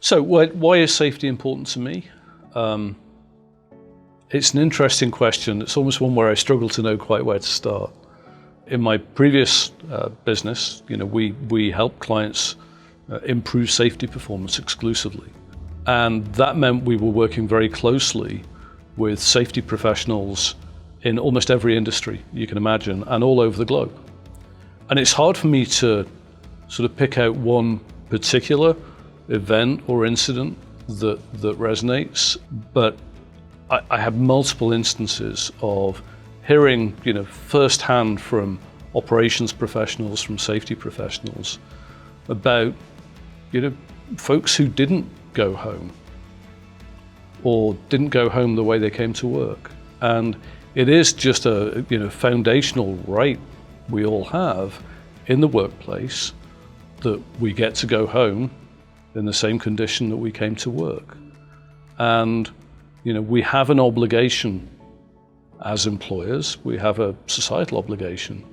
So why is safety important to me? It's an interesting question. It's almost one where I struggle to know quite where to start. In my previous business, we help clients improve safety performance exclusively. And that meant we were working very closely with safety professionals in almost every industry you can imagine and all over the globe. And it's hard for me to sort of pick out one particular event or incident that resonates, but I have multiple instances of hearing, firsthand from operations professionals, from safety professionals, about, folks who didn't go home or didn't go home the way they came to work. And it is just a, foundational right we all have in the workplace that we get to go home in the same condition that we came to work. And, we have an obligation as employers, we have a societal obligation